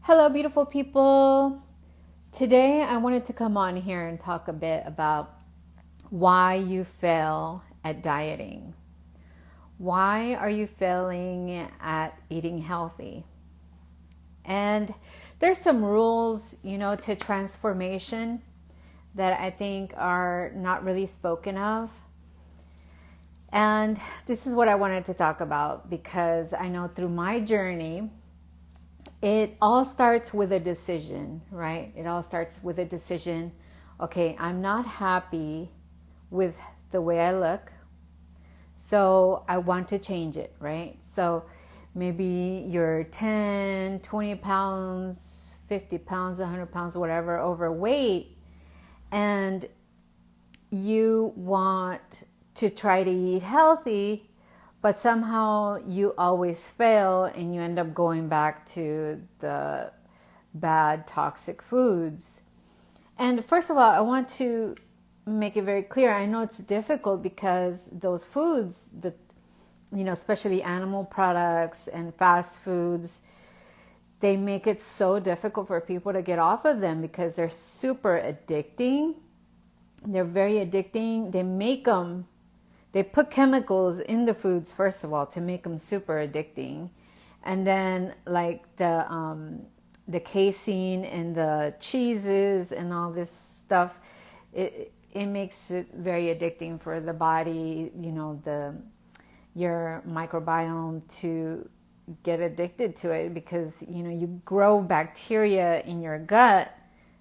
Hello, beautiful people. Today, I wanted to come on here and talk a bit about why you fail at dieting. Why are you failing at eating healthy? And there's some rules, to transformation that I think are not really spoken of. And this is what I wanted to talk about because I know through my journey, it all starts with a decision, right? It all starts with a decision. Okay, I'm not happy with the way I look, so I want to change it, right? So maybe you're 10, 20 pounds, 50 pounds, 100 pounds, whatever, overweight, and you want to try to eat healthy, but somehow you always fail and you end up going back to the bad toxic foods. And first of all, I want to make it very clear. I know it's difficult because those foods, especially animal products and fast foods, they make it so difficult for people to get off of them because they're super addicting. They're very addicting. They put chemicals in the foods, first of all, to make them super addicting. And then like the casein and the cheeses and all this stuff, it makes it very addicting for the body, your microbiome to get addicted to it because, you grow bacteria in your gut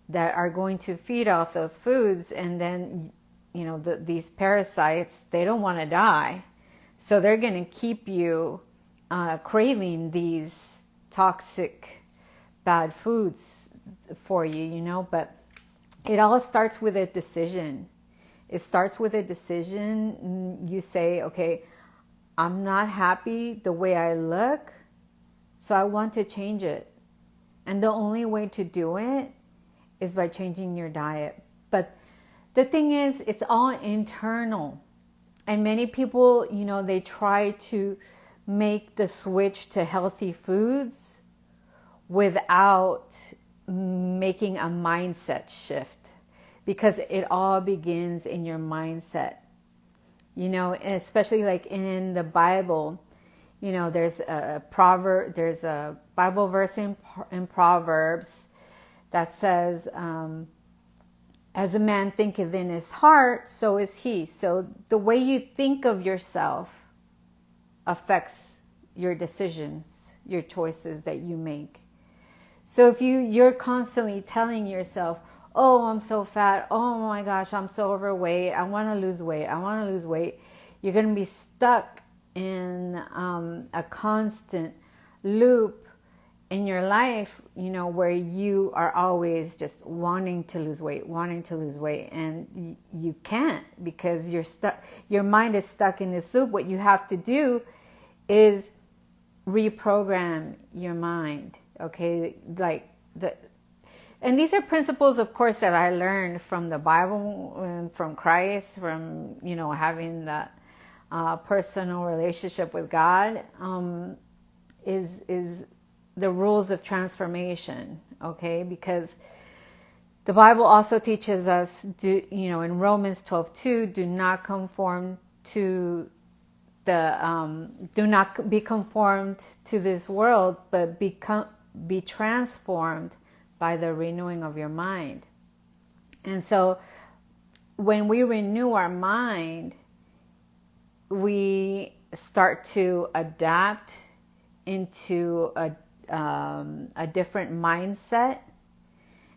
that are going to feed off those foods, and then these parasites, they don't want to die, so they're going to keep you craving these toxic bad foods for you. But it all starts with a decision. You say, okay, I'm not happy the way I look, so I want to change it. And the only way to do it is by changing your diet. But the thing is, it's all internal. And many people, they try to make the switch to healthy foods without making a mindset shift, because it all begins in your mindset. Especially like in the Bible, there's a Bible verse in Proverbs that says, as a man thinketh in his heart, so is he. So the way you think of yourself affects your decisions, your choices that you make. So if you're constantly telling yourself, oh, I'm so fat, oh my gosh, I'm so overweight, I want to lose weight, you're going to be stuck in a constant loop in your life, where you are always just wanting to lose weight, and you can't, because you're stuck. Your mind is stuck in this loop. What you have to do is reprogram your mind. Okay, and these are principles, of course, that I learned from the Bible and from Christ, from having that personal relationship with God. Is the rules of transformation, okay? Because the Bible also teaches us, in Romans 12:2, do not be conformed to this world, but be transformed by the renewing of your mind. And so when we renew our mind, we start to adapt into a different mindset,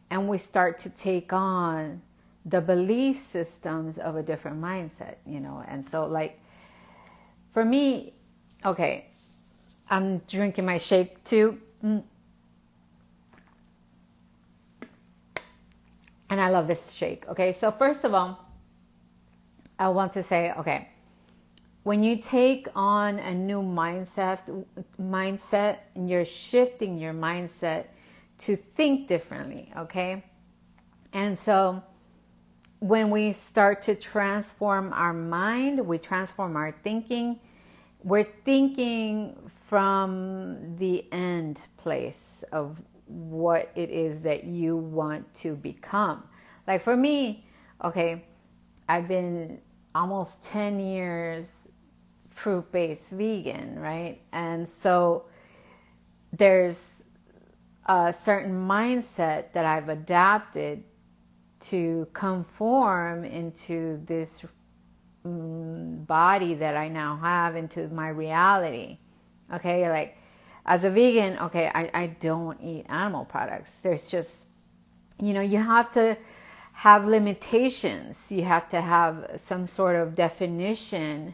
and we start to take on the belief systems of a different mindset, and so like for me, okay, I'm drinking my shake too, and I love this shake. Okay, so first of all, I want to say, okay, when you take on a new mindset, you're shifting your mindset to think differently, okay? And so when we start to transform our mind, we transform our thinking. We're thinking from the end place of what it is that you want to become. Like for me, okay, I've been almost 10 years fruit-based vegan, right? And so there's a certain mindset that I've adapted to conform into this body that I now have, into my reality. Okay, like as a vegan, okay, I don't eat animal products. There's just, you have to have limitations. You have to have some sort of definition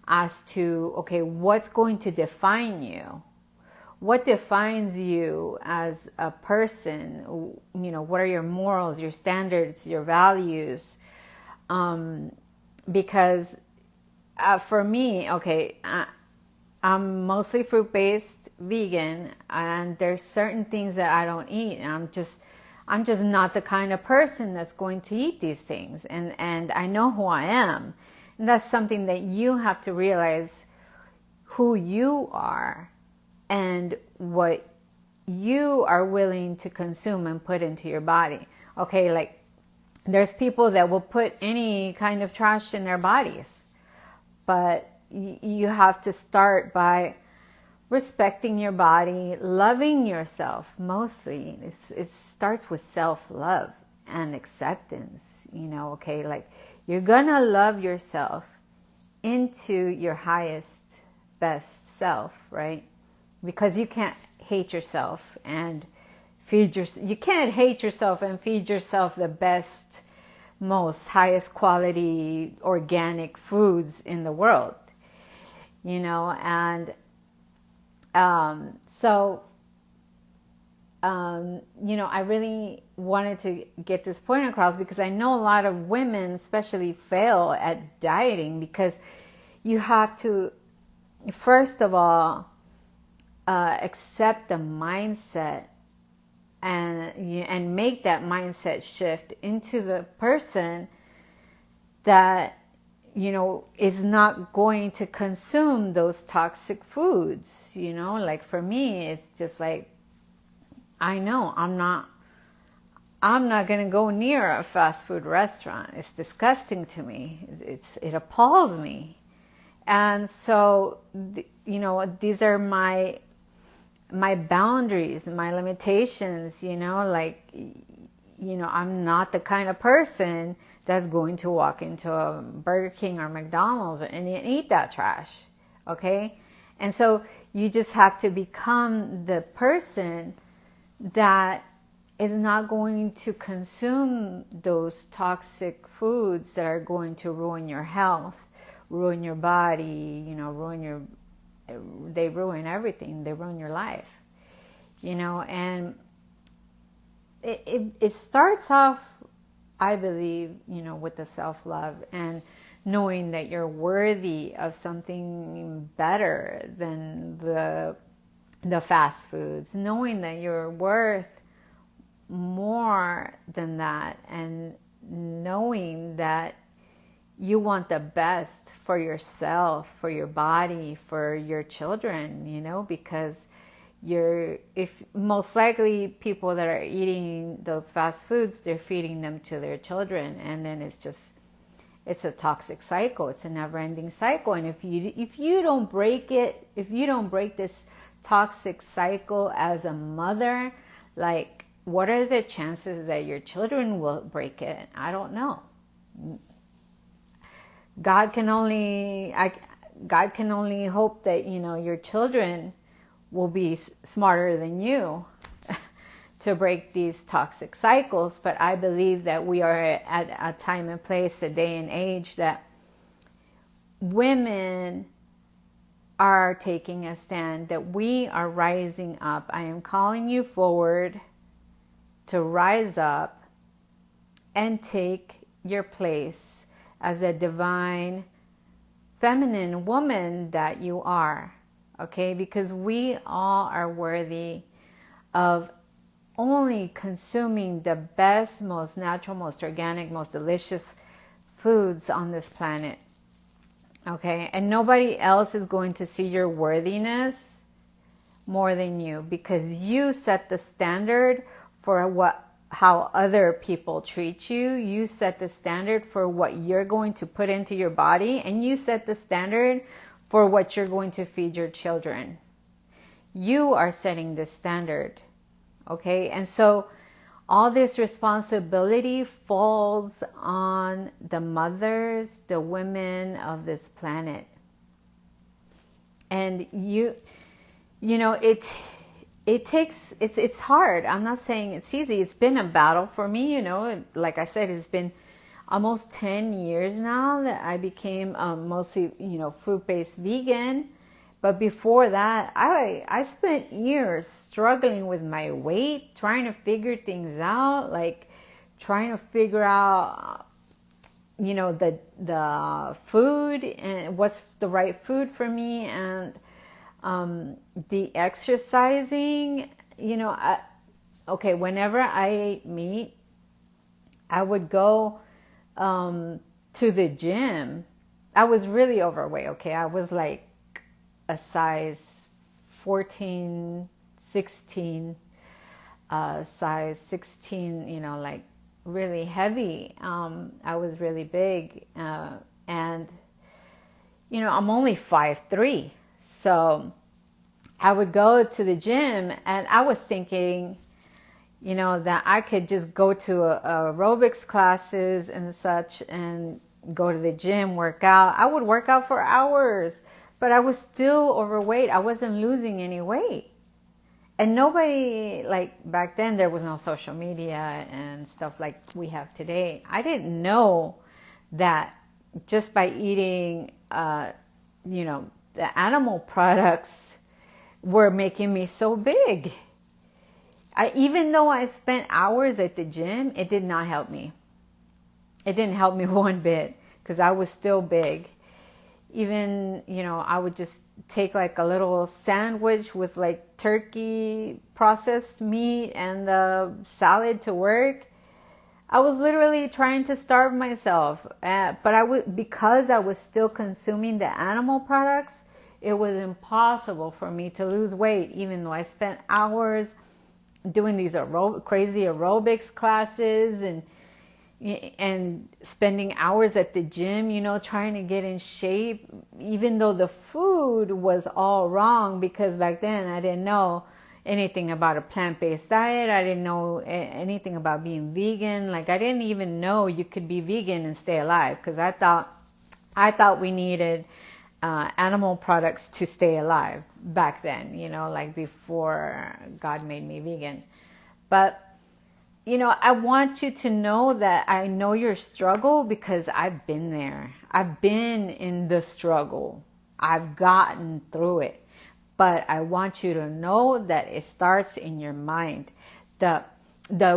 as to, okay, what's going to define you? What defines you as a person? What are your morals, your standards, your values? Because for me, okay, I'm mostly fruit-based vegan, and there's certain things that I don't eat. And I'm just not the kind of person that's going to eat these things. And I know who I am. And that's something that you have to realize, who you are and what you are willing to consume and put into your body. Okay, like there's people that will put any kind of trash in their bodies, but you have to start by respecting your body, loving yourself mostly. It starts with self-love and acceptance, okay? Like you're gonna love yourself into your highest, best self, right? Because you can't hate yourself and you can't hate yourself and feed yourself the best, most highest quality organic foods in the world, and I really wanted to get this point across because I know a lot of women especially fail at dieting because you have to, first of all, accept the mindset and make that mindset shift into the person that is not going to consume those toxic foods. Like for me, it's just like, I know I'm not going to go near a fast food restaurant. It's disgusting to me. It appalls me. And so, these are my boundaries, my limitations, I'm not the kind of person that's going to walk into a Burger King or McDonald's and eat that trash, okay? And so you just have to become the person that is not going to consume those toxic foods that are going to ruin your health, ruin your body, they ruin everything. They ruin your life, and it starts off, I believe, with the self-love and knowing that you're worthy of something better than the fast foods, knowing that you're worth more than that, and knowing that you want the best for yourself, for your body, for your children, because if most likely people that are eating those fast foods, they're feeding them to their children, and then it's a toxic cycle. It's a never-ending cycle. And if you don't break it, if you don't break this toxic cycle as a mother, like, what are the chances that your children will break it? I don't know. God can only hope that your children will be smarter than you to break these toxic cycles. But I believe that we are at a time and place, a day and age, that women are taking a stand, that we are rising up. I am calling you forward to rise up and take your place as a divine feminine woman that you are, okay? Because we all are worthy of only consuming the best, most natural, most organic, most delicious foods on this planet, okay? And nobody else is going to see your worthiness more than you, because you set the standard for how other people treat you. You set the standard for what you're going to put into your body, and you set the standard for what you're going to feed your children. You are setting the standard. Okay? And so all this responsibility falls on the mothers, the women of this planet. And you know, it's hard. I'm not saying it's easy. It's been a battle for me, you know. Like I said, it's been almost 10 years now that I became mostly, you know, fruit-based vegan. But before that, I spent years struggling with my weight, trying to figure things out, like trying to figure out, you know, the food and what's the right food for me, and the exercising. You know, okay, whenever I ate meat, I would go to the gym. I was really overweight, okay? I was like a size 14, 16, size 16, you know, like really heavy. I was really big, and, you know, I'm only 5'3". So I would go to the gym, and I was thinking, you know, that I could just go to aerobics classes and such and go to the gym, work out. I would work out for hours, but I was still overweight. I wasn't losing any weight. And nobody, like back then, there was no social media and stuff like we have today. I didn't know that just by eating, you know, the animal products were making me so big. Even though I spent hours at the gym, it did not help me. It didn't help me one bit, because I was still big. Even, you know, I would just take like a little sandwich with like turkey, processed meat, and the salad to work. I was literally trying to starve myself. But because I was still consuming the animal products, it was impossible for me to lose weight, even though I spent hours doing these crazy aerobics classes and spending hours at the gym, you know, trying to get in shape, even though the food was all wrong, because back then I didn't know anything about a plant-based diet. I didn't know anything about being vegan. Like, I didn't even know you could be vegan and stay alive, because I thought we needed animal products to stay alive back then, you know, like before God made me vegan. But, you know, I want you to know that I know your struggle, because I've been there. I've been in the struggle. I've gotten through it. But I want you to know that it starts in your mind. The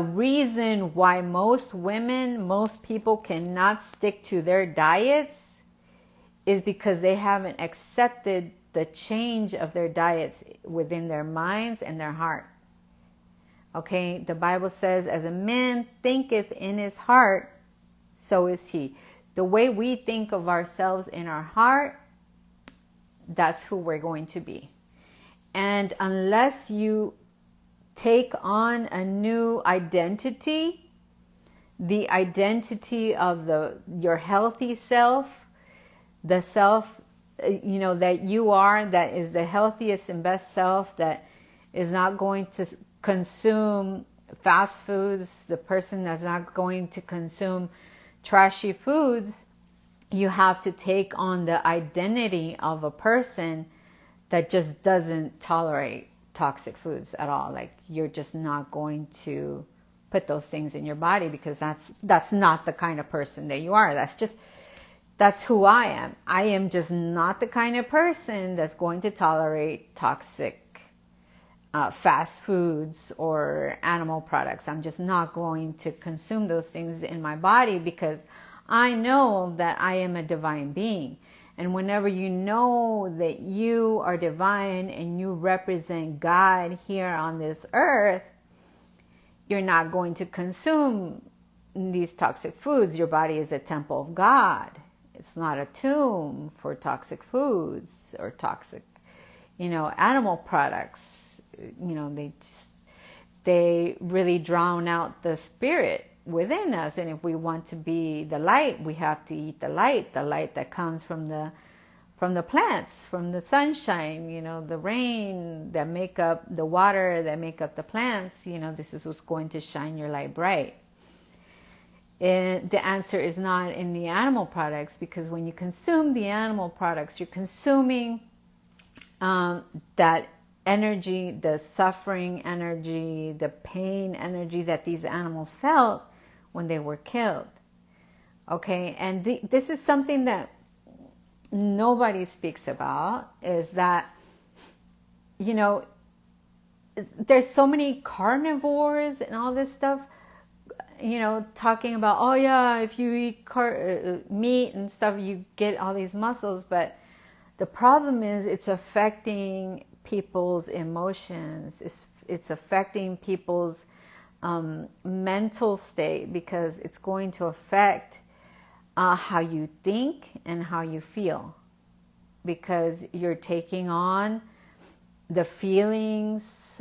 reason why most women, most people cannot stick to their diets is because they haven't accepted the change of their diets within their minds and their heart. Okay, the Bible says, as a man thinketh in his heart, so is he. The way we think of ourselves in our heart, that's who we're going to be. And unless you take on a new identity, the identity of your healthy self, the self, you know, that you are, that is the healthiest and best self, that is not going to consume fast foods, the person that's not going to consume trashy foods, you have to take on the identity of a person that just doesn't tolerate toxic foods at all. Like, you're just not going to put those things in your body, because that's not the kind of person that you are. That's who I am. I am just not the kind of person that's going to tolerate toxic fast foods or animal products. I'm just not going to consume those things in my body, because I know that I am a divine being. And whenever you know that you are divine and you represent God here on this earth, you're not going to consume these toxic foods. Your body is a temple of God. It's not a tomb for toxic foods or toxic, you know, animal products. they really drown out the spirit within us. And if we want to be the light, we have to eat the light that comes from the plants, from the sunshine, the rain that make up the water, that make up the plants. This is what's going to shine your light bright. And the answer is not in the animal products, because when you consume the animal products, you're consuming that energy, the suffering energy, the pain energy that these animals felt when they were killed. Okay, and this is something that nobody speaks about, is that, there's so many carnivores and all this stuff, talking about, oh yeah, if you eat meat and stuff, you get all these muscles. But the problem is it's affecting people's emotions. It's affecting people's mental state, because it's going to affect how you think and how you feel, because you're taking on the feelings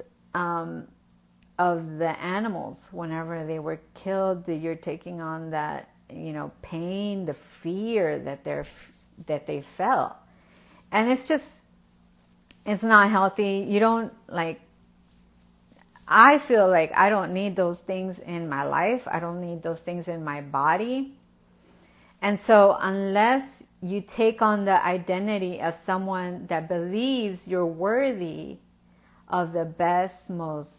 of the animals whenever they were killed. That you're taking on that pain, the fear that they felt, and it's not healthy. You don't I feel like I don't need those things in my life. I don't need those things in my body. And so unless you take on the identity of someone that believes you're worthy of the best, most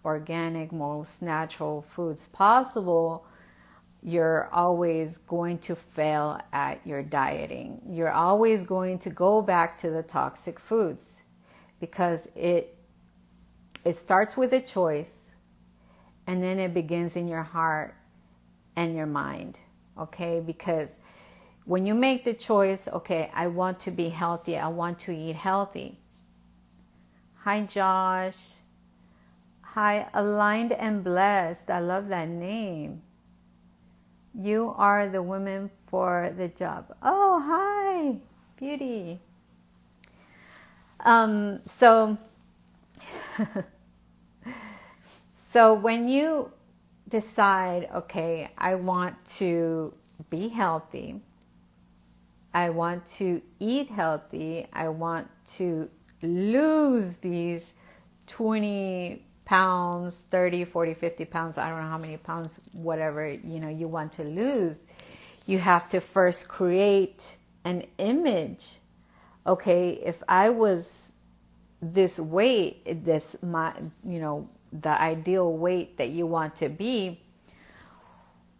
organic, most natural foods possible, you're always going to fail at your dieting. You're always going to go back to the toxic foods, because it starts with a choice, and then it begins in your heart and your mind. Okay, because when you make the choice, okay, I want to be healthy, I want to eat healthy. Hi, Josh. Hi, Aligned and Blessed. I love that name. You are the woman for the job. Oh, hi, beauty. So when you decide, okay, I want to be healthy, I want to eat healthy, I want to lose these 20 pounds, 30, 40, 50 pounds, I don't know how many pounds, whatever, you want to lose, you have to first create an image. Okay, if I was this weight, the ideal weight that you want to be,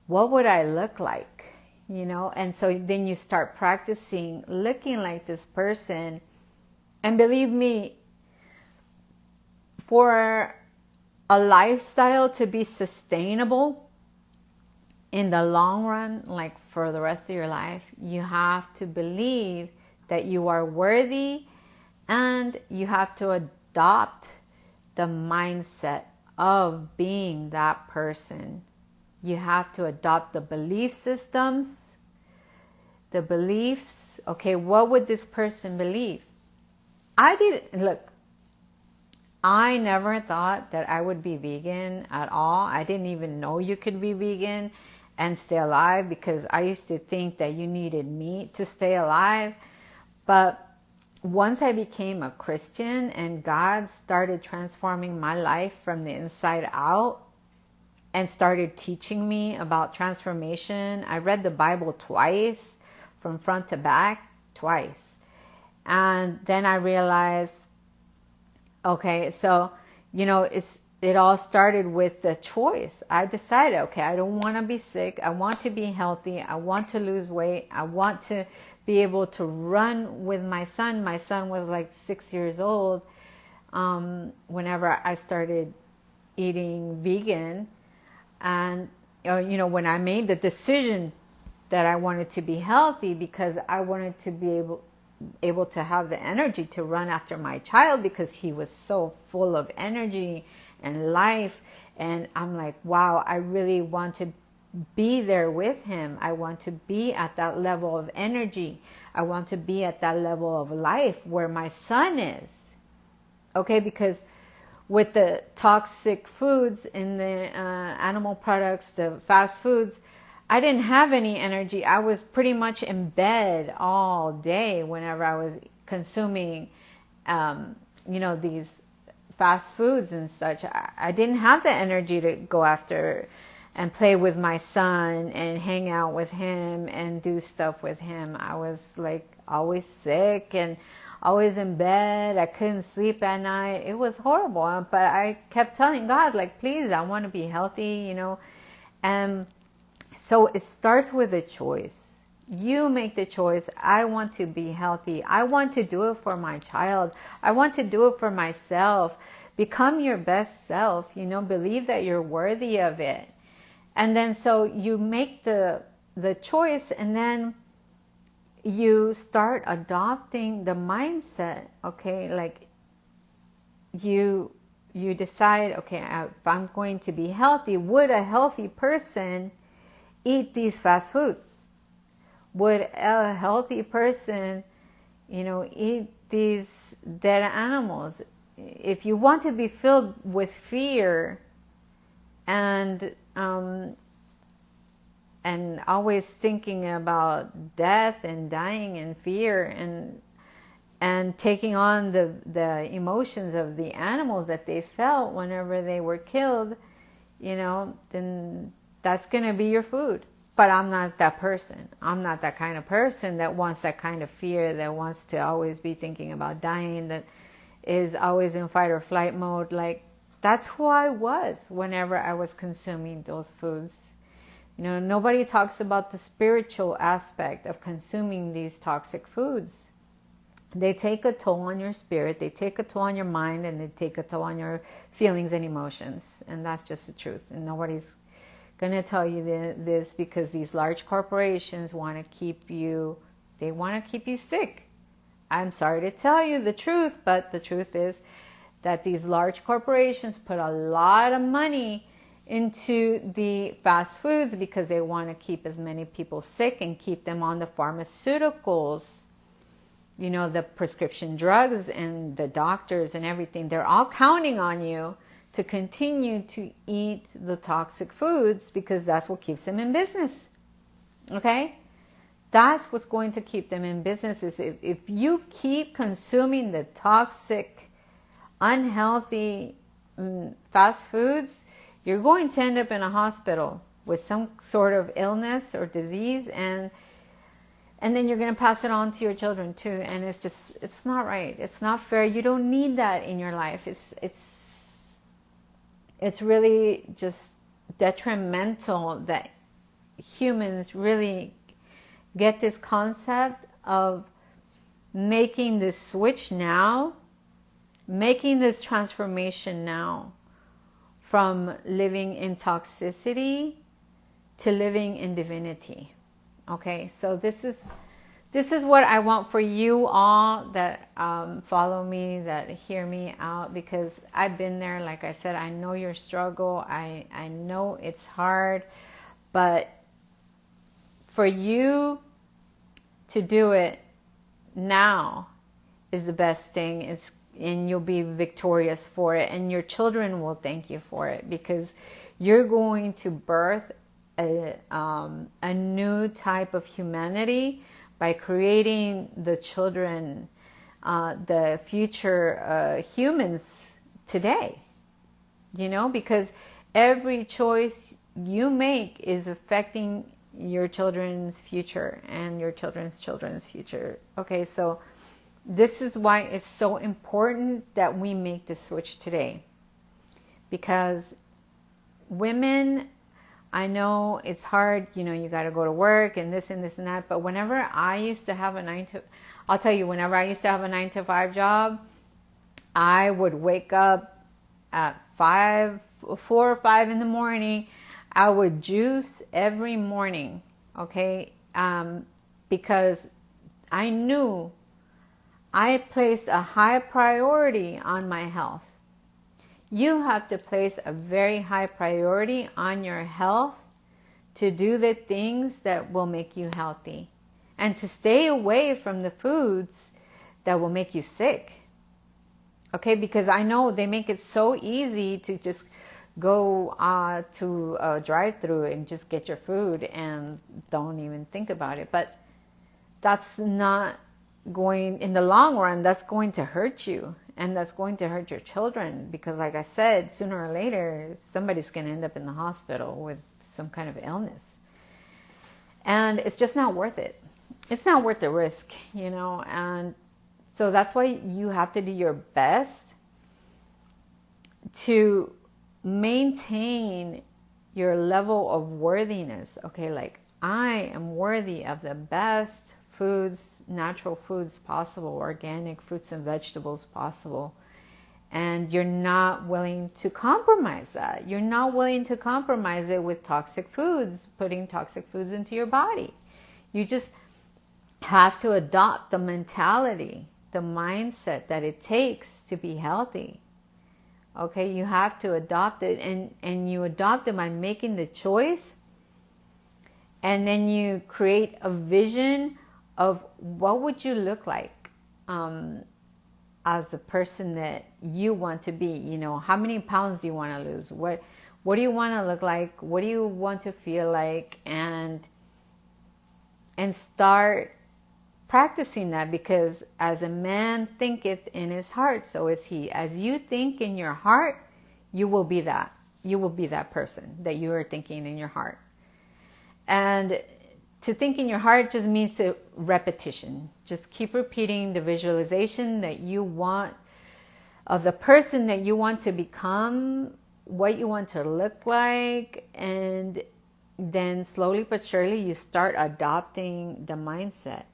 what would I look like? And so then you start practicing looking like this person. And believe me, for a lifestyle to be sustainable in the long run, like for the rest of your life, you have to believe that you are worthy, and you have to adopt the mindset of being that person. You have to adopt the belief systems, the beliefs. Okay, what would this person believe? I never thought that I would be vegan at all. I didn't even know you could be vegan and stay alive, because I used to think that you needed meat to stay alive. But once I became a Christian and God started transforming my life from the inside out and started teaching me about transformation, I read the Bible twice, from front to back, twice. And then I realized, okay, so, it all started with the choice. I decided, okay, I don't want to be sick. I want to be healthy. I want to lose weight. I want to be able to run with my son. My son was like 6 years old whenever I started eating vegan. And, when I made the decision that I wanted to be healthy, because I wanted to be able to have the energy to run after my child, because he was so full of energy and life. And I'm like, wow, I really want to be there with him. I want to be at that level of energy. I want to be at that level of life where my son is. Okay, because with the toxic foods in the animal products, the fast foods, I didn't have any energy. I was pretty much in bed all day whenever I was consuming, these fast foods and such. I didn't have the energy to go after and play with my son and hang out with him and do stuff with him. I was like always sick and always in bed. I couldn't sleep at night. It was horrible. But I kept telling God, like, please, I want to be healthy, And so it starts with a choice. You make the choice. I want to be healthy. I want to do it for my child. I want to do it for myself. Become your best self, believe that you're worthy of it. And then so you make the choice, and then you start adopting the mindset, okay? Like you decide, okay, if I'm going to be healthy, would a healthy person eat these fast foods? Would a healthy person, eat these dead animals? If you want to be filled with fear and always thinking about death and dying and fear and taking on the emotions of the animals that they felt whenever they were killed, then that's going to be your food. But I'm not that person. I'm not that kind of person that wants that kind of fear, that wants to always be thinking about dying, that is always in fight or flight mode. Like, that's who I was whenever I was consuming those foods. Nobody talks about the spiritual aspect of consuming these toxic foods. They take a toll on your spirit, they take a toll on your mind, and they take a toll on your feelings and emotions. And that's just the truth. And nobody's going to tell you this, because these large corporations want to keep you, they want to keep you sick. I'm sorry to tell you the truth, but the truth is that these large corporations put a lot of money into the fast foods because they want to keep as many people sick and keep them on the pharmaceuticals, the prescription drugs, and the doctors and everything. They're all counting on you to continue to eat the toxic foods because that's what keeps them in business. Okay? That's what's going to keep them in business. Is if you keep consuming the toxic, unhealthy fast foods, you're going to end up in a hospital with some sort of illness or disease, and then you're going to pass it on to your children too. And it's not right. It's not fair. You don't need that in your life. It's really just detrimental that humans really get this concept of making this switch now, making this transformation now, from living in toxicity to living in divinity. Okay, so this is what I want for you all that follow me, that hear me out, because I've been there. Like I said, I know your struggle. I know it's hard, but for you to do it now is the best thing. And you'll be victorious for it, and your children will thank you for it, because you're going to birth a new type of humanity by creating the children, the future humans today. Because every choice you make is affecting your children's future and your children's children's future. Okay, so this is why it's so important that we make this switch today. Because women, I know it's hard, you got to go to work and this and this and that. But whenever I used to have a 9 to 5 job, I would wake up at 4 or 5 in the morning. I would juice every morning, okay? Because I knew I placed a high priority on my health. You have to place a very high priority on your health to do the things that will make you healthy, and to stay away from the foods that will make you sick. Okay, because I know they make it so easy to just go to a drive-through and just get your food and don't even think about it. But that's not going, in the long run, that's going to hurt you, and that's going to hurt your children, because like I said, sooner or later somebody's going to end up in the hospital with some kind of illness, and it's just not worth it. It's not worth the risk, you know. And so that's why you have to do your best to maintain your level of worthiness. Okay, like, I am worthy of the best foods, natural foods possible, organic fruits and vegetables possible. And you're not willing to compromise that. You're not willing to compromise it with toxic foods, putting toxic foods into your body. You just have to adopt the mentality, the mindset that it takes to be healthy. Okay, you have to adopt it, and you adopt it by making the choice, and then you create a vision of what would you look like as a person that you want to be. You know, how many pounds do you want to lose? What do you want to look like? What do you want to feel like? And start practicing that, because as a man thinketh in his heart, so is he. As you think in your heart, you will be that. You will be that person that you are thinking in your heart. And to think in your heart just means to repetition. Just keep repeating the visualization that you want of the person that you want to become, what you want to look like, and then slowly but surely you start adopting the mindset.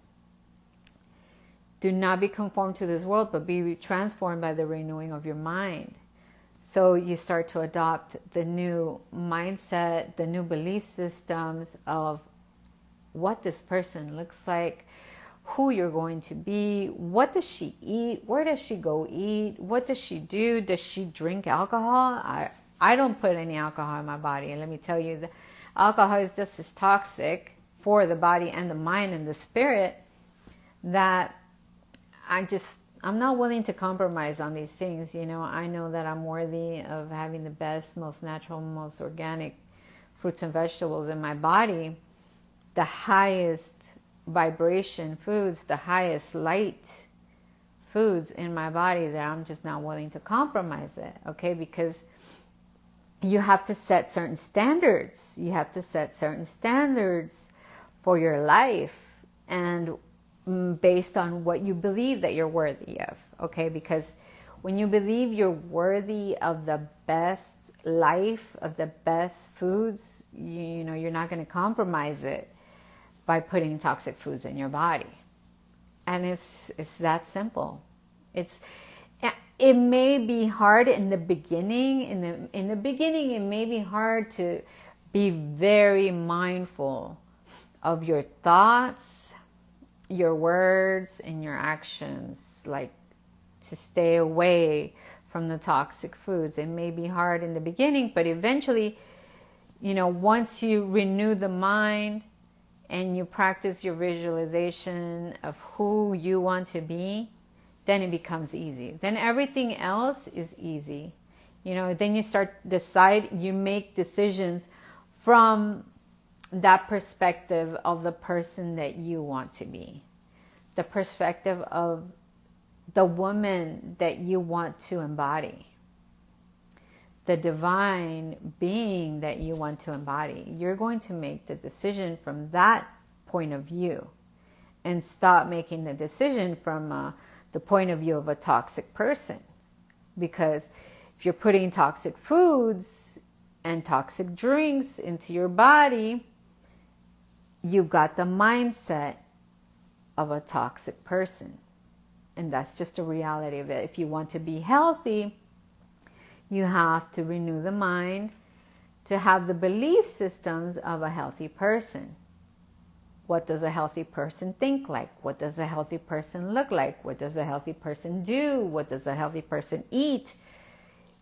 Do not be conformed to this world, but be transformed by the renewing of your mind. So you start to adopt the new mindset, the new belief systems of what this person looks like, who you're going to be, what does she eat, where does she go eat, what does she do, does she drink alcohol? I don't put any alcohol in my body, and let me tell you, the alcohol is just as toxic for the body and the mind and the spirit that I'm not willing to compromise on these things. You know, I know that I'm worthy of having the best, most natural, most organic fruits and vegetables in my body, the highest vibration foods, the highest light foods in my body, that I'm just not willing to compromise it. Okay, because you have to set certain standards. You have to set certain standards for your life, and based on what you believe that you're worthy of. Okay, because when you believe you're worthy of the best life, of the best foods, you know, you're not going to compromise it by putting toxic foods in your body. And it's that simple. It may be hard in the beginning. In the beginning, it may be hard to be very mindful of your thoughts, your words, and your actions, like to stay away from the toxic foods. It may be hard in the beginning, but eventually, you know, once you renew the mind and you practice your visualization of who you want to be, then it becomes easy. Then everything else is easy. You know, then you make decisions from that perspective of the person that you want to be, the perspective of the woman that you want to embody, the divine being that you want to embody. You're going to make the decision from that point of view, and stop making the decision from the point of view of a toxic person. Because if you're putting toxic foods and toxic drinks into your body, you've got the mindset of a toxic person. And that's just a reality of it. If you want to be healthy, you have to renew the mind to have the belief systems of a healthy person. What does a healthy person think like? What does a healthy person look like? What does a healthy person do? What does a healthy person eat?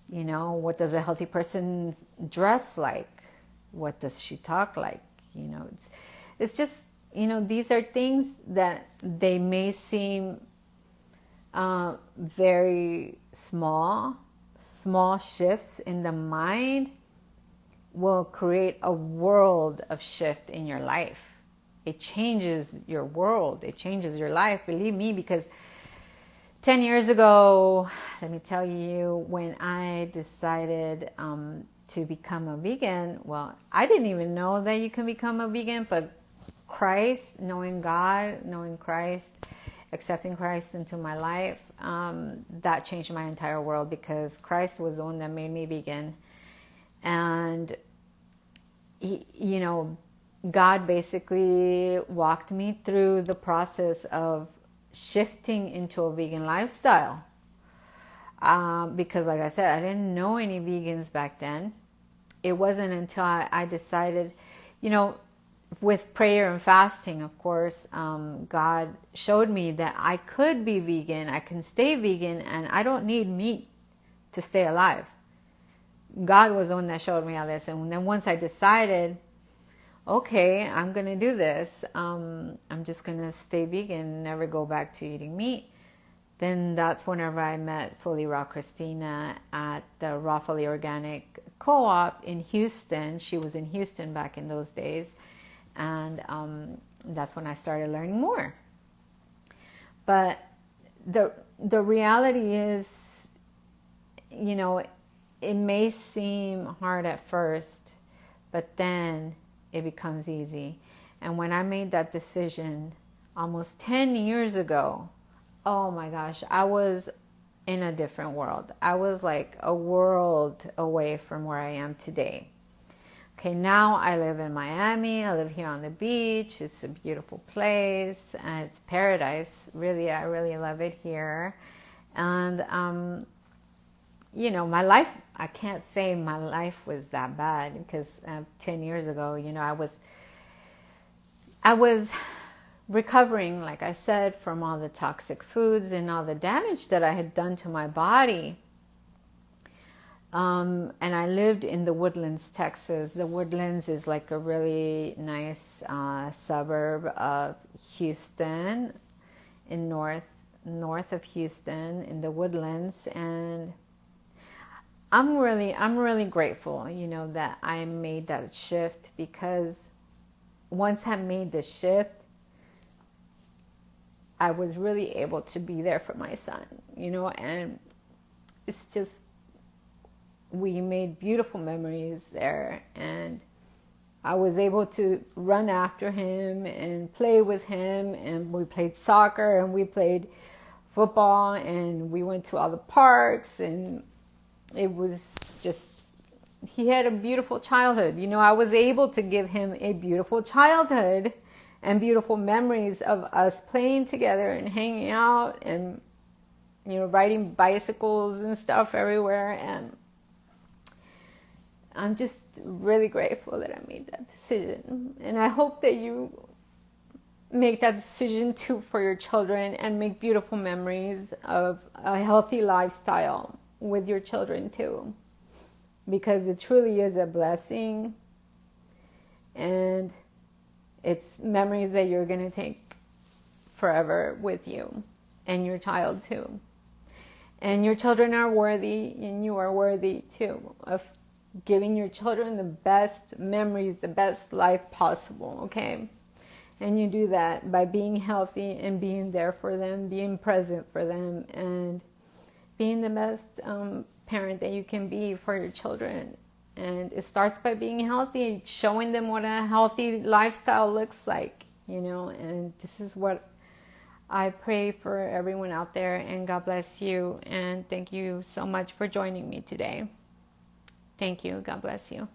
You know, what does a healthy person dress like? What does she talk like? You know, it's just, you know, these are things that they may seem very small shifts in the mind will create a world of shift in your life. It changes your world. It changes your life. Believe me, because 10 years ago, let me tell you, when I decided to become a vegan, well, I didn't even know that you can become a vegan, but Christ, knowing God, knowing Christ, accepting Christ into my life, that changed my entire world, because Christ was the one that made me vegan. And God basically walked me through the process of shifting into a vegan lifestyle. Because like I said, I didn't know any vegans back then. It wasn't until I decided, with prayer and fasting, of course, God showed me that I could be vegan, I can stay vegan, and I don't need meat to stay alive. God was the one that showed me all this. And then once I decided, okay, I'm going to do this, I'm just going to stay vegan and never go back to eating meat, then that's whenever I met Fully Raw Christina at the Raw Fully Organic Co-op in Houston. She was in Houston back in those days. And that's when I started learning more. But the reality is, it may seem hard at first, but then it becomes easy. And when I made that decision almost 10 years ago, oh my gosh, I was in a different world. I was like a world away from where I am today. Okay, now I live in Miami. I live here on the beach. It's a beautiful place. It's paradise. Really, I really love it here. And, my life, I can't say my life was that bad, because 10 years ago, I was recovering, like I said, from all the toxic foods and all the damage that I had done to my body. And I lived in the Woodlands, Texas. The Woodlands is like a really nice suburb of Houston, in north of Houston, in the Woodlands. And I'm really grateful, that I made that shift, because once I made the shift, I was really able to be there for my son, and it's just, we made beautiful memories there, and I was able to run after him and play with him, and we played soccer and we played football, and we went to all the parks, and it was just, he had a beautiful childhood. I was able to give him a beautiful childhood and beautiful memories of us playing together and hanging out and, riding bicycles and stuff everywhere. And I'm just really grateful that I made that decision. And I hope that you make that decision too for your children, and make beautiful memories of a healthy lifestyle with your children too. Because it truly is a blessing. And it's memories that you're going to take forever with you, and your child too. And your children are worthy, and you are worthy too, of giving your children the best memories, the best life possible, okay? And you do that by being healthy and being there for them, being present for them, and being the best parent that you can be for your children. And it starts by being healthy, showing them what a healthy lifestyle looks like, and this is what I pray for everyone out there. And God bless you, and thank you so much for joining me today. Thank you. God bless you.